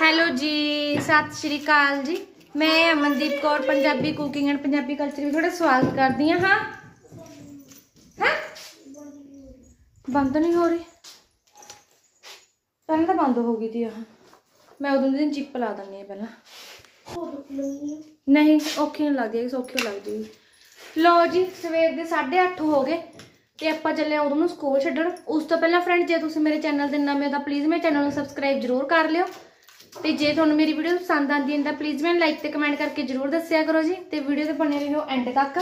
Hello जी, सत श्री अकाल जी। मैं Amandeep Kaur Punjabi cooking and Punjabi culture में थोड़ा स्वागत करती हूँ। हाँ हाँ बंद नहीं हो रही, पहले तो बंद हो गई थी। मैं उदों दिन चिप ला देनी है पहला, नहीं औखी नहीं लगती, सौखी लग जाएगी। लो जी, सवेर के 8:30 हो गए तो आप चले उदों स्कूल छड्डण। उस तो पहला फ्रेंड जे तुसीं मेरे चैनल के नवे हो तो प्लीज़ मेरे चैनल को सबसक्राइब जरूर कर लियो। तो जे तुहानूं मेरी वीडियो पसंद आती है तो प्लीज़ मैंने लाइक तो कमेंट करके जरूर दस्सिया करो जी। तो वीडियो तो बने रहो एंड तक।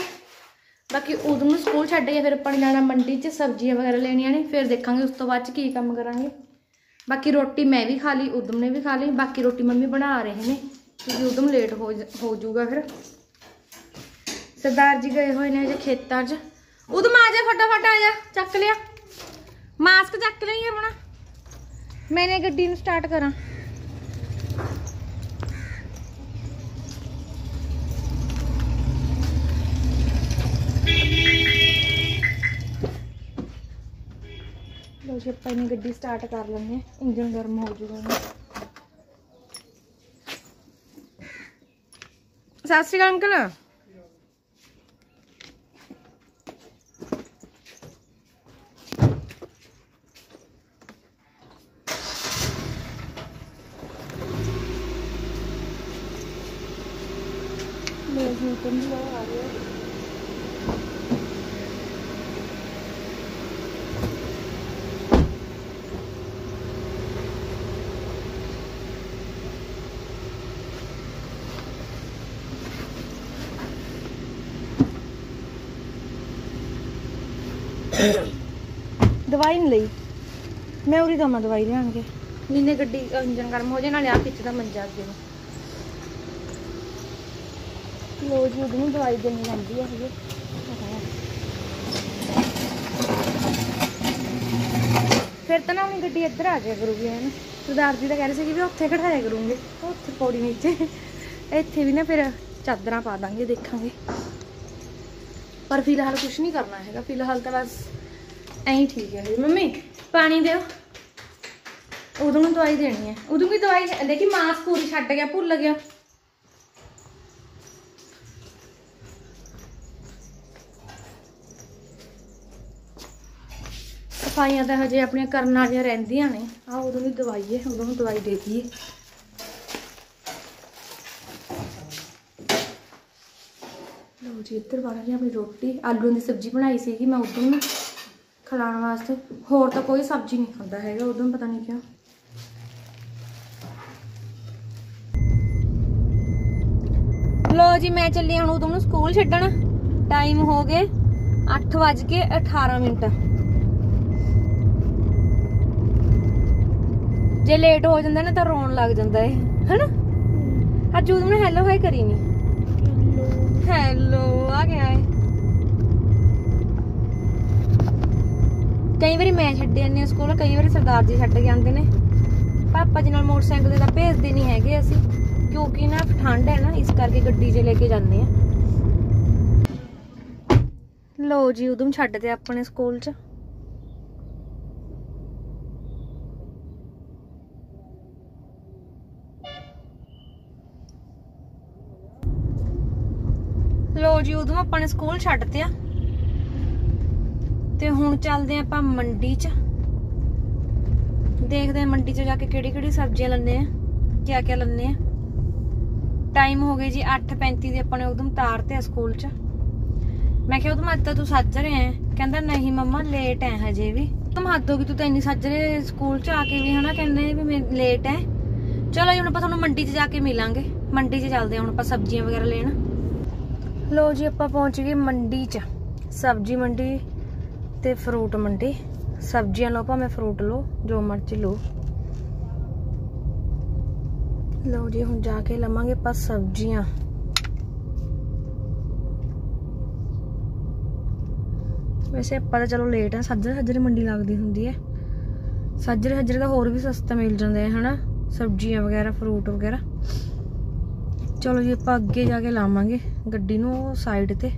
बाकी उदों स्कूल छड्ड के फिर अपन जाना मंडी च सब्जियां वगैरह लेनिया ने, फिर देखांगे उस तो बाद की काम करांगे। बाकी रोटी मैं भी खा ली, उदम ने भी खा ली, बाकी रोटी मम्मी बना रहे हैं क्योंकि उदम लेट हो जाऊगा। फिर सरदार जी गए हुए ने जो खेतों च। उदम आ जा, फटाफट आ जा, चक लिया मास्क, चक लिया अपना। मैंने गड्डी स्टार्ट करा। लो जी आप गड्डी स्टार्ट कर लेंगे, इंजन गर्म हो जाएगा। सत श्री अकाल अंकल। दवाई नहीं ली मैं, उरी दमा दवाई लिया के जिन्हें गड्डी इंजन गर्म हो जाए ना आ खिंचदा मंजा अगे। लो जी उदू दवाई देनी पैंदी है। फिर तो ना अपनी गड्डी इधर आ जाया करूगी है ना। सरदार जी तो कह रहे थे भी उत्थे खड़ाया करूँगे, उत्थे पौड़ी नीचे इत्थे भी ना फिर चादर पा देंगे, देखा। पर फिलहाल कुछ नहीं करना है, फिलहाल तो बस ऐ ठीक है। मम्मी पानी दो, उदों दवाई देनी है। उदों की दवाई देखी मास्क पूरी छड्ड गया, भुल गया। सफाइयां तो हजे अपन करन वालियां रहिंदियां ने। आ उदों की दवाई है, उदों दवाई दे दी। लो जी इधर बना जी अपनी रोटी, आलू की सब्जी बनाई सी मैं उदों खिलाने वास्ते। होर तो कोई सब्जी नहीं खाता है उदों, पता नहीं क्यों। लो जी मैं चली हूँ उदों स्कूल छड्डण। टाइम हो गए 8:18। जे लेट हो जाता ना तो रोन लग जाता है ना। अज उदों ने हैलो हाई करी नहीं। हैलो आ गया है। कई बार मैं छड्ड आनी स्कूल, कई बार सरदार जी छड्ड के आते हैं। पापा जी नाल मोटरसाइकिल तो भेजते नहीं है असी, क्योंकि ना ठंड है ना, इस करके गड्डी च लेके जाने। लो जी उदम छड्डते अपने स्कूल च। लो जी उदम अपने स्कूल छड्डते ते हुण चलदे आपां मंडी च। देखते हैं मंडी च जाके केड़ी सब्जियां लैने, क्या क्या लैने। टाइम हो गए जी 8:35 अपने उदम तारते स्कूल च। मैं क्या उदम अज तो तू सज रहे हैं? कहंदा नहीं मम्मा लेट है हजे भी। तुम हद होगी, तू तो इन्नी सज रहे स्कूल च आके भी है ना, कहने भी मैं लेट है। चलो जी हुण आपां तुहानूं मंडी च जाके मिलांगे। मंडी च चलदे हुण आपां सब्जियां वगैरह लेण। लो जी आपां पहुंच गए मंडी च, सब्जी मंडी ते फ्रूट मंडी। सब्जियां लो भावें फ्रूट लो, जो मर्जी लो। लो जी हुण जाके लवांगे आपां सब्जियां। वैसे आपां तो चलो लेट है, सजरे मंडी लगदी हुंदी है। सजरे तो होर भी सस्ता मिल जांदे है ना, सब्जियां वगैरह फ्रूट वगैरह। चलो जी आपां अगे जाके लावांगे गड्डी नूं साइड ते।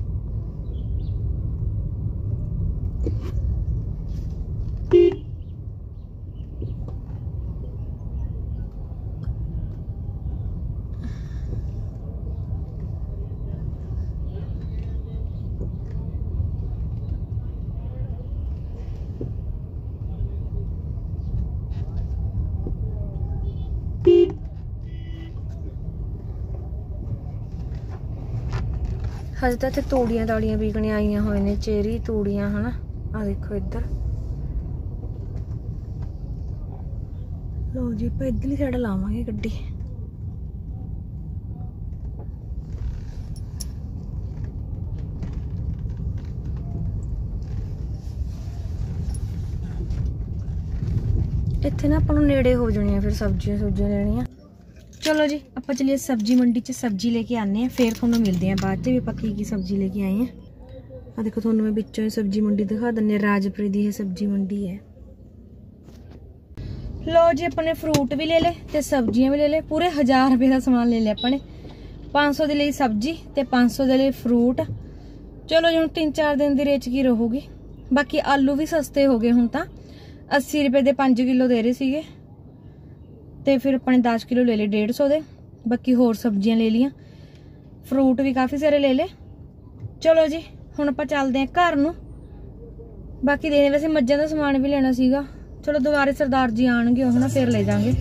हजे तो इतने तूड़ियां ताड़ियां बिकने आईयां हुए ने, चेरी तूड़ियां है ना। आ देखो इधर लो जी, ਆਪਾਂ इधरली साइड लावांगे गड्डी। इत्थे ना अपन नेड़े हो जानियां फिर सब्जियां सुब्जियां लेनियां। चलो जी आप चलिए सब्जी मंडी च सब्जी लेके आने हैं, फिर थोनों मिलते हैं बाद भी आप की सब्जी लेके आए हैं। आ देखो थोनों मैं बिचों सब्जी मंडी दिखा दिन्नी, राजपुरी दी सब्जी मंडी है। लो जी अपने फ्रूट भी ले ले ते सब्जियां भी ले ले, पूरे 1000 रुपए का समान ले लिया अपने। 500 के लिए सब्जी ते 500 के लिए फ्रूट। चलो जी हुण 3-4 दिन की रेच की रहूगी। बाकी आलू भी सस्ते हो गए, हुण तां 80 रुपए के 5 किलो दे रहे सीगे, ते फिर अपने 10 किलो ले ले 150 दे। बाकी होर सब्जियां ले लियां, फ्रूट भी काफ़ी सारे ले ले। चलो जी हुण आपां चलदे हैं घर नूं। बाकी देने वैसे मज्जां दा समान भी लेना सीगा, चलो दोबारे सरदार जी आणगे है ना, फिर ले जाएंगे।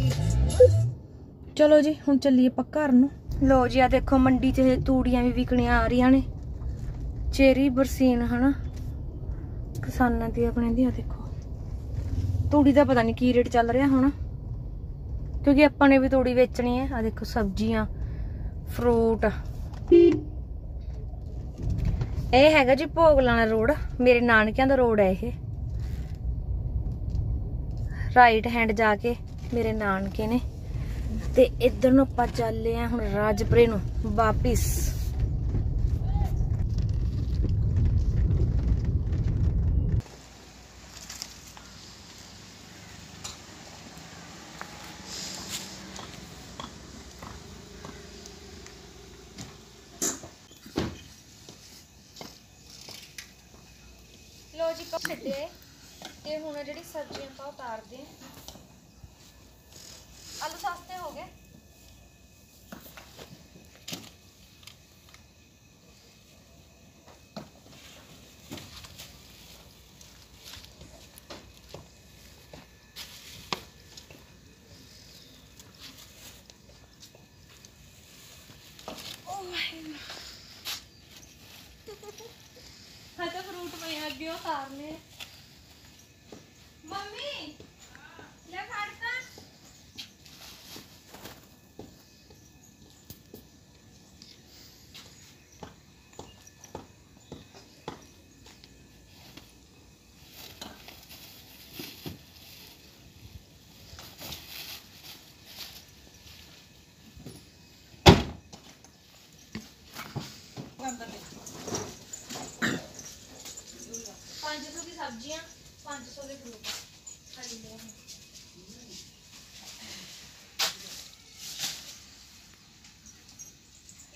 चलो जी हुण चलिए आपां घर नूं। लो जी आ देखो मंडी च तूड़ियां भी विकणियां आ रही ने, चेरी बरसीन है ना किसानां दी अपने दी। देखो तूड़ी का पता नहीं की रेट चल रहा होना, क्योंकि अपन ने भी तूड़ी बेचनी है। आ देखो सब्जियां फ्रूट। ये हैगा जी भोगलाना रोड, मेरे नानकियां दा रोड है ये। राइट हैंड जाके मेरे नानके ने, ते इधर नूं आपां चले हैं हुण राजपुरे नूं वापिस। लो जी कप छड्डे ते हुण जिहड़ी सब्जियां आपां उतारदे हैं। आलू सस्ते हो गए। हाँ तो फ्रूट में अगे उतारने। मम्मी ले फाड़ता। सब्जियां 500 के फ्रूट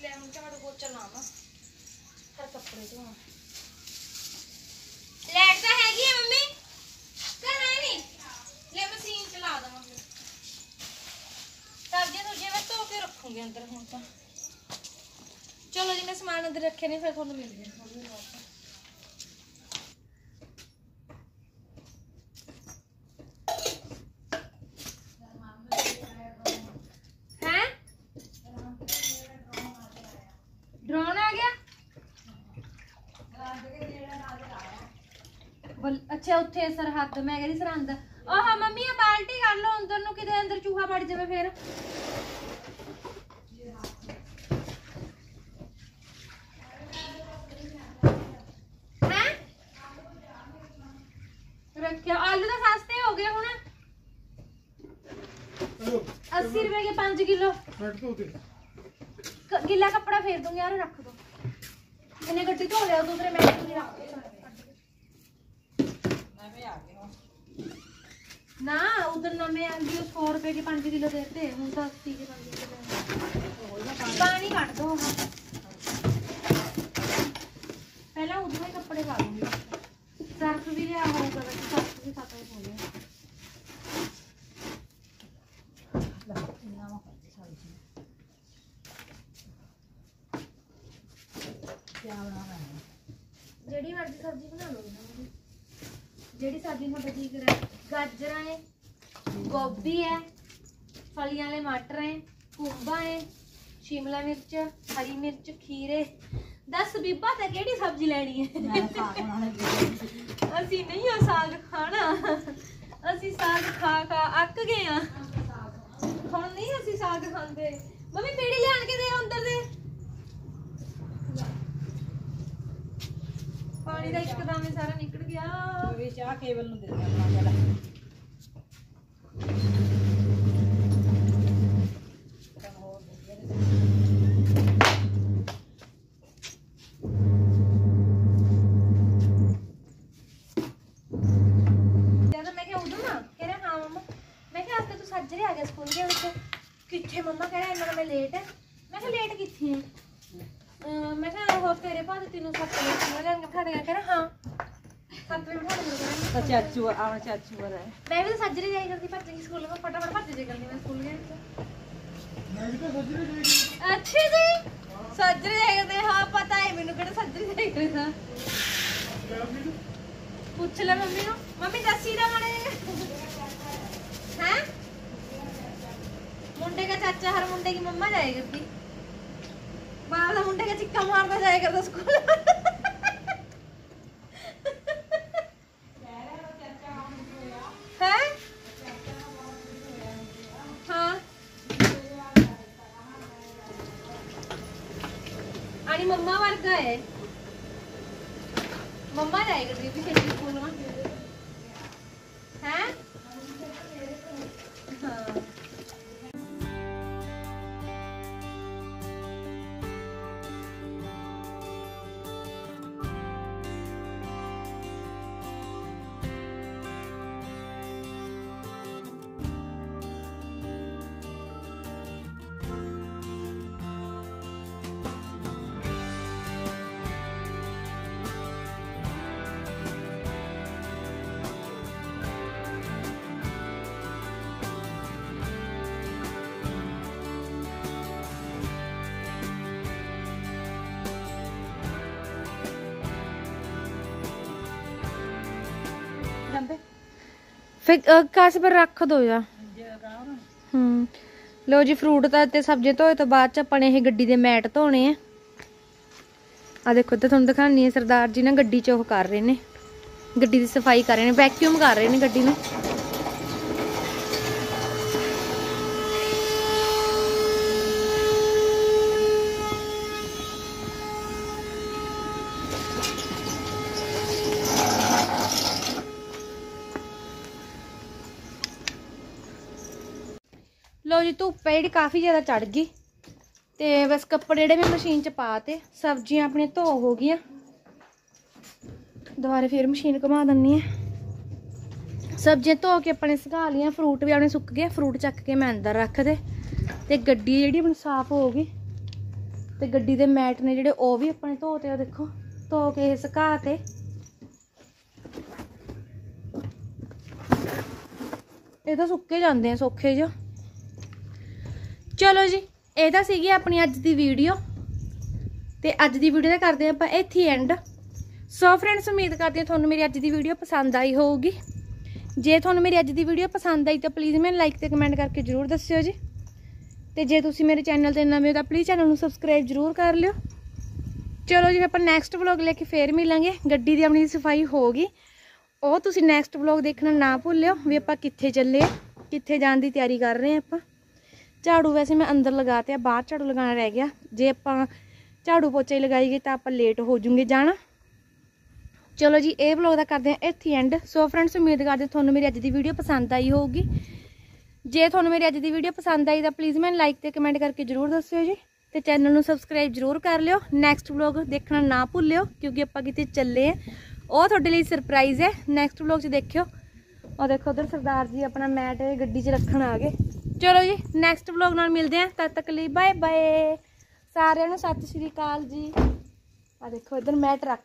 ले हम झाड़ू पोछा लावा हर कपड़े धोना। लाइट तो हैगी है मम्मी कर है नहीं, ले मशीन चला देवां फिर सब्जियां सुजियां मैं धो के रखूंगी अंदर। हुण तो चलो जी मैं सामान अंदर रखे नहीं, फिर थोड़ा मिलदे हैं। ड्रोन आ गया। अच्छा उत्थे सरहद मैं कह सरहद। ओह मम्मी आ बाल्टी कर लो अंदर नु, किते अंदर चूहा वड़ जावे फिर। हैं रखिया आलू तो सस्ते हो गए हुण 80 रुपए के 5 किलो। गिला कपड़ा फेर दूंगी यार, रख दो। इन्हें गड्डी धो लिया दूसरे मैं ना उधर ना मैं आंदी 100 रुपए के 5 किलो देते, हूं तो 80 के 5 किलो। पानी काट दो पहला, उधर ही कपड़े पा दूंगी। सर्फ भी लिया होगा, सर्फ भी खत्म हो गया। जेड़ी मर्जी सब्जी बना लो, जेड़ी सब्जी थोड़ा ठीक है। गाजर है, गोभी है, फलियां वाले मटर है, कुंबा है, शिमला मिर्च, हरी मिर्च, खीरे, दस बीबा ते केड़ी सब्जी लेनी है असी नहीं हो साग खाना असी साग खा खा अक गए हैं हुण नहीं असी साग खांदे मम्मी पेड़ी लियान के दे अंदर दे पानी का एकदम ही सारा निकल गया वे चाह केवल नु दे दे अपना जरा सजरे आ गया स्कूल के उससे किथे मम्मा कह रहा है मैं लेट है मैं कहा लेट किथे है मैं कहा हो तेरे पास तीनों 7 बजे स्कूल जाने बिठा देगा कह रहा हां 7 बजे बिठा देगा चाचू आवन चाचू वाला है मैं भी तो सजरे जाई करती भज गई स्कूल में फटाफट भज जाई करती मैं स्कूल गई मैं भी तो सजरे जाई अच्छे जी सजरे जाई करते हां पता है मेनू केड़ा सजरे जाई करता पूछ ले मम्मी नु मम्मी दसी दा माने हैं मुंडे का चाचा हर मुंडे की मम्मा जाया करती बाबा मुंडे का चिक्का मारता जाया करता स्कूल हैं हाँ आणि मम्मा वर्गा है मम्मा जाया करती पीछे स्कूल में हैं हाँ फिर काश पर रख दो या लो जी फ्रूट ते सब्जी धोए तो बाद च अपने ये गड्डी दे मैट धोने आ देखो तो तुहानू दिखानी है सरदार जी ना गड्डी च ओह कर रहे ने गड्डी दी सफाई कर रहे ने वैक्यूम कर रहे ने गड्डी नूं लो जी धुप्प है जी काफ़ी ज़्यादा चढ़ गई तो बस कपड़े जेडे मैं मशीन च पाते सब्जियां अपने धो हो गई दोबारा फिर मशीन घुमा दिनी है सब्जियां धो के अपने सुका लिया फ्रूट भी अपने सुक गए फ्रूट चक के मैं अंदर रख दे ते गड्डी जी अपनी साफ हो गई तो गड्डी के मैट ने जोड़े वह भी अपने धोते देखो धो के सुकाते ये तो सुके जाते हैं सौखे जो चलो जी ये तो सी अपनी अज की वीडियो तो अज की वीडियो तो करते हैं आप इत्थे एंड सो फ्रेंड्स उम्मीद करती हूँ थोनू मेरी अज की वीडियो पसंद आई होगी जे थोनू मेरी अज की वीडियो पसंद आई तो प्लीज़ मैंने लाइक तो कमेंट करके जरूर दस्सियो जी तो जे तुसी मेरे चैनल पर नवे हो तो प्लीज़ चैनल को सबसक्राइब जरूर कर लियो चलो जी आप नैक्सट व्लॉग लेके फिर मिलेंगे गड्डी की अपनी सफाई होगी वो तुसी नैक्सट व्लॉग देखना ना भूलियो भी आप कित्थे चले कित्थे जाने की तैयारी कर रहे हैं आप झाड़ू वैसे मैं अंदर लगाते हैं बाहर झाड़ू लगाना रह गया जे आप झाड़ू पोचा लगाईए तो आप लेट हो जूंगे जाना चलो जी ये व्लॉग का करते हैं इत्थे एंड सो फ्रेंड्स उम्मीद करते थोनू मेरी अज की वीडियो पसंद आई होगी जे थोनू मेरी अज की वीडियो पसंद आई तो प्लीज़ मैंने लाइक तो कमेंट करके जरूर दस्सियो जी तो चैनल को सबसक्राइब जरूर कर लियो नैक्सट व्लॉग देखना ना भूलियो क्योंकि आप किते चले हैं वो थोड़े लिए सरप्राइज़ है नैक्सट व्लॉग देखियो और देखो उधर सरदार जी अपना मैट गड्डी च रखन आ गए चलो जी नैक्सट व्लॉग नाल मिलते हैं तद तक लिए बाय बाय सारिਆਂ ਨੂੰ सत श्री अकाल जी आ देखो इधर मैट रख